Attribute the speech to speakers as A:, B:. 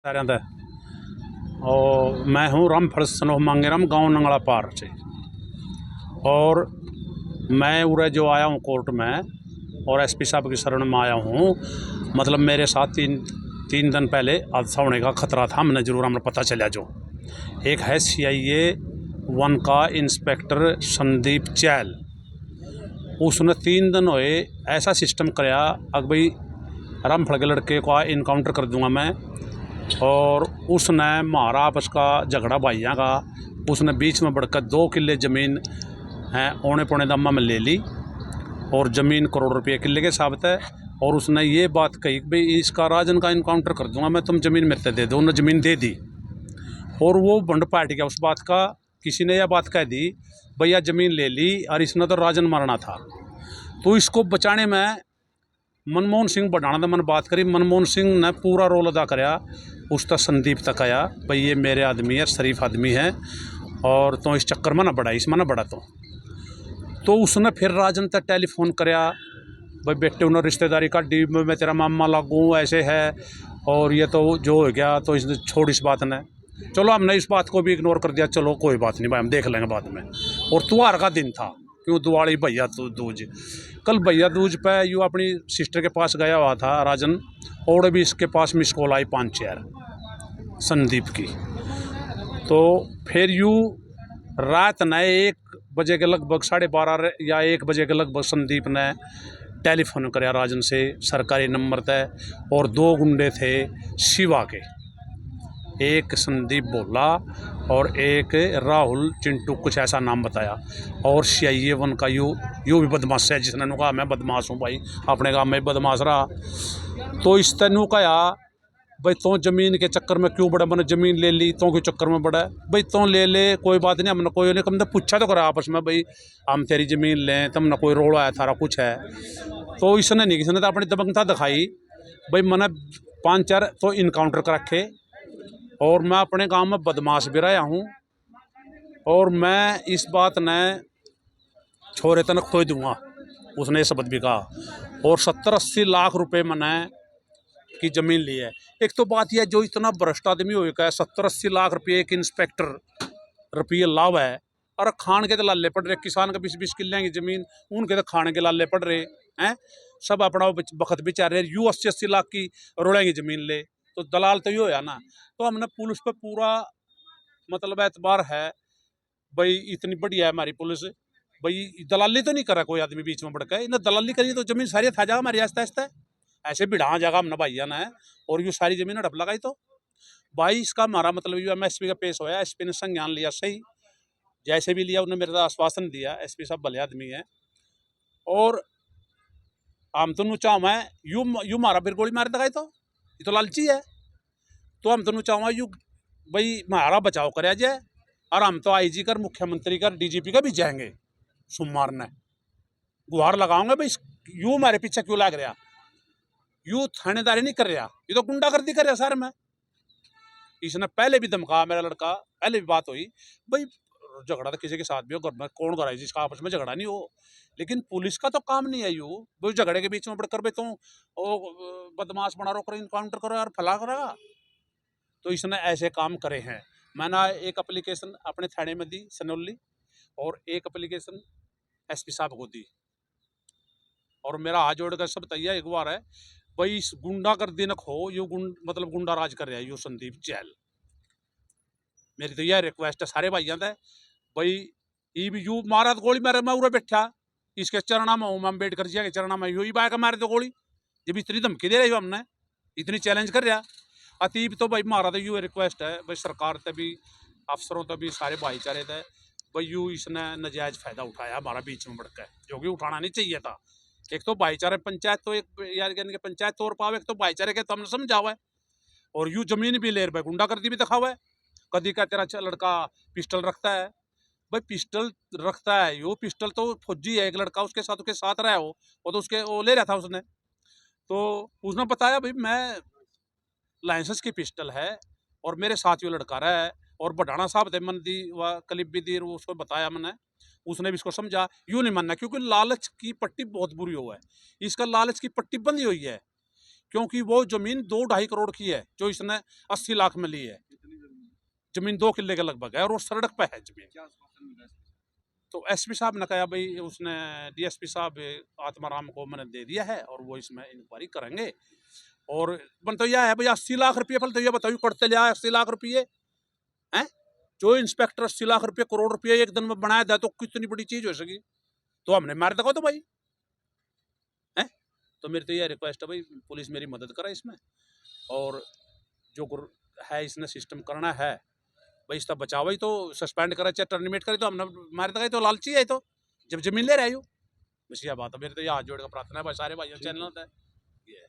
A: सारे दा और मैं हूँ रामफल सनोह मांगेराम, गांव नंगला पार से। और मैं उरे जो आया हूँ कोर्ट में और एसपी साहब की शरण में आया हूँ। मतलब मेरे साथ तीन दिन पहले हादसा होने का खतरा था, हमने जरूर हमें पता चला। जो एक है CIA 1 का इंस्पेक्टर संदीप चैल, उसने 3 दिन हुए ऐसा सिस्टम कराया अग भाई रामफल के लड़के को इनकाउंटर कर दूंगा मैं। और उसने मारा आपस का झगड़ा भाइयों का, उसने बीच में बढ़कर 2 किले ज़मीन हैं औने पौने दम्मा में ले ली और ज़मीन करोड़ रुपये किले के साबित है। और उसने ये बात कही कि भाई इसका राजन का इनकाउंटर कर दूंगा मैं, तुम ज़मीन मेरे से दे दो। उन्होंने ज़मीन दे दी और वो बंड पार्टी गया उस बात का। किसी ने यह बात कह दी भैया ज़मीन ले ली और इसने तो राजन मारना था। तो इसको बचाने में मनमोहन सिंह बढ़ाना था, मैंने बात करी। मनमोहन सिंह ने पूरा रोल अदा कराया, उस तक संदीप तक आया भाई ये मेरे आदमी है, शरीफ आदमी है और तो इस चक्कर में ना बढ़ा, इसमें ना बढ़ा। तो उसने फिर राजन तक टेलीफोन कराया भाई बेटे उन्होंने रिश्तेदारी का डी मैं तेरा मामा लागू ऐसे है और ये तो जो हो गया तो इसने छोड़ इस बात ने। चलो हमने इस बात को भी इग्नोर कर दिया, चलो कोई बात नहीं भाई हम देख लेंगे बाद में। और त्योहार का दिन था, क्यों दिवाली भैया दूज, कल भैया दूज पे यूँ अपनी सिस्टर के पास गया हुआ था राजन, और भी इसके पास मिस कॉल आई 5-4 संदीप की। तो फिर यूँ रात न 1 बजे के लगभग 12:30 या 1 बजे के लगभग संदीप ने टेलीफोन कराया राजन से सरकारी नंबर तय। और 2 गुंडे थे शिवा के, एक संदीप बोला और एक राहुल चिंटू कुछ ऐसा नाम बताया। और CIA 1 का यू भी बदमाश है, जिसने कहा मैं बदमाश हूँ भाई, अपने गाँव में बदमाश रहा। तो इस तेनू कहा भाई तो ज़मीन के चक्कर में क्यों बड़ा, मैंने ज़मीन ले ली तो के चक्कर में बड़ा भाई, तो ले ले कोई बात नहीं, हमने कोई नहीं, हमने पूछा तो करा आपस में भाई हम तेरी ज़मीन लें, तुमने कोई रोड़ा है थारा कुछ है। तो इसने नहीं, किसी ने तो अपनी दबंगता दिखाई भाई, मैंने 5-4 तो इनकाउंटर कर रखे और मैं अपने गांव में बदमाश भी रहा हूँ और मैं इस बात ने छोरे तक खोई दूंगा, उसने ये शब्द भी कहा। और 70-80 लाख रुपए मैंने की ज़मीन ली है। एक तो बात यह जो इतना भ्रष्ट आदमी हो गया है, 70-80 लाख रुपये एक इंस्पेक्टर रुपये लाभ है और खान के तो लाले पड़ रहे, किसान के 20-20 किले की ज़मीन उनके तो खाने के लाले पड़ रहे हैं। सब अपना बखत बिचार रहे, यूँ 80-80 लाख की रोड़ेंगी ज़मीन ले, तो दलाल तो ये होया ना। तो हमने पुलिस पे पूरा मतलब एतबार है भाई, इतनी बढ़िया है हमारी पुलिस भाई, दलाली तो नहीं करा कोई आदमी बीच में बढ़कर, इन्हें दलाली करिए तो ज़मीन सारी था जाएगा हमारी आस्ता आस्ता ऐसे बिढ़ा जाएगा हमने भाइया ने। और यूँ सारी ज़मीन हड़प लगाई तो भाई इसका हमारा मतलब यू MSP का पेश होया, SP ने संज्ञान लिया, सही जैसे भी लिया उन्होंने मेरे आश्वासन दिया, SP साहब भले आदमी है। और हम तो चाहूँ मैं यू मारा फिर गोली मार दगाई तो ये तो लालची है। तो हम तो चाहूँगा यू भाई हमारा बचाव कराया जाए और हम तो IG कर, मुख्यमंत्री कर, DGP का भी जाएंगे सोमवार ने, गुहार लगाऊंगे भाई यू हमारे पीछे क्यों लग रहा, यू थानेदारी नहीं कर रहा, ये तो गुंडागर्दी कर रहा सर में। इसने पहले भी धमका मेरा लड़का, पहले भी बात हुई भाई, झगड़ा तो किसी के साथ भी हो, घर में कौन कराए जिसका आपस में झगड़ा नहीं हो, लेकिन पुलिस का तो काम नहीं है यू वो झगड़े के बीच में बढ़कर भाई तुम बदमाश बना रो करो, इनकाउंटर करो और फला करेगा। तो इसने ऐसे काम करे हैं। मैंने एक एप्लीकेशन अपने थाने में दी सनौली और एक एप्लीकेशन SP साहब को दी और मेरा हाथ जोड़ कर सब तैयार एक बार है भाई, इस गुंडा कर दिन खो यू मतलब गुंडा राज कर रहा है यू संदीप चैल। मेरी तो यह रिक्वेस्ट है सारे भाइयों से भाई, यू मारा तो गोली मारे मैं उरे बैठा इसके चरणा में हूँ, मैं अम्बेडकर जी के चरणा में, यू बाय का मारे तो गोली, जब इतनी धमकी दे रही हो हमने, इतनी चैलेंज कर रहा अतीब। तो भाई मारा तो यू रिक्वेस्ट है भाई सरकार से भी, अफसरों से भी, सारे भाईचारे थे भाई, यू इसने नजायज़ फ़ायदा उठाया हमारा बीच में बढ़कर, जो कि उठाना नहीं चाहिए था। एक तो भाईचारे पंचायत तो एक यार के पंचायत तौर पावे, एक तो भाईचारे के तो हमने समझावा है। और यू ज़मीन भी ले रहे गुंडागर्दी भी दिखावा है, कदी का तेरा लड़का पिस्टल रखता है भाई, पिस्टल रखता है यो, पिस्टल तो फौजी है एक लड़का उसके साथ रहा हो, वो तो उसके वो ले रहा था उसने। तो उसने बताया भाई मैं लाइसेंस की पिस्टल है और मेरे साथ ये लड़का रहा है और बढ़ाना साहब थे मन दी व क्लिप भी दी, उसको बताया मैंने, उसने भी इसको समझा। यूँ नहीं मानना क्योंकि लालच की पट्टी बहुत बुरी हुआ है, इसका लालच की पट्टी बंधी हुई है। क्योंकि वो ज़मीन 2-2.5 करोड़ की है जो इसने 80 लाख में ली है। ज़मीन 2 किले के लगभग है और वो सड़क पे है ज़मीन। तो एसपी साहब ने कहा भाई उसने डीएसपी साहब आत्माराम को मैंने दे दिया है और वो इसमें इंक्वायरी करेंगे। और मन तो यह है भाई 80 लाख रुपये पहले तो ये बताइए करते लिया 80 लाख रुपये हैं। जो इंस्पेक्टर 80 लाख रुपये करोड़ रुपये एक दिन में बनाया था तो कितनी बड़ी चीज हो सकी। तो हमने मार दको तो भाई हैं। तो मेरी तो यह रिक्वेस्ट है भाई पुलिस मेरी मदद करे इसमें और जो है इसने सिस्टम करना है भाई इसका बचाव ही तो सस्पेंड करे चाहे टर्मिनेट करे तो हमने मार दगा तो लालची है तो जब जमीन ले रहे हो बस यह बात है। मेरे तो यह हाथ जोड़ कर प्रार्थना है भाई सारे भाइयों चैनल होता है ये है।